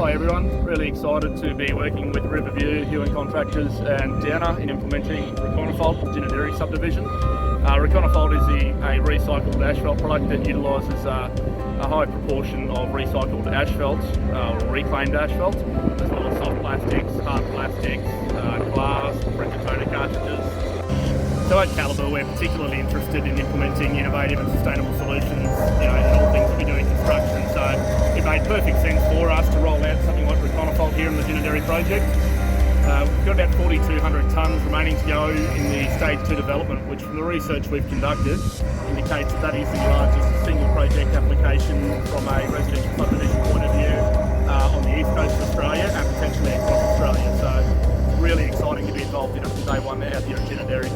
Hi everyone, really excited to be working with Riverview, Hewin Contractors and Downer in implementing Reconophalt Ginaderi subdivision. Reconophalt is a recycled asphalt product that utilises a high proportion of recycled asphalt, or reclaimed asphalt, as well as soft plastics, hard plastics, glass, printed toner cartridges. So at Calibre, we're particularly interested in implementing innovative and sustainable solutions, in all things that we do in construction. So it made perfect sense for us to roll out something like Reconophalt here in the Ginaderi project. We've got about 4,200 tonnes remaining to go in the stage 2 development, which from the research we've conducted indicates that is the largest single project application from a residential subdivision point of view on the east coast of Australia and potentially across Australia. So it's really exciting to be involved in it from day one out here at Ginaderi.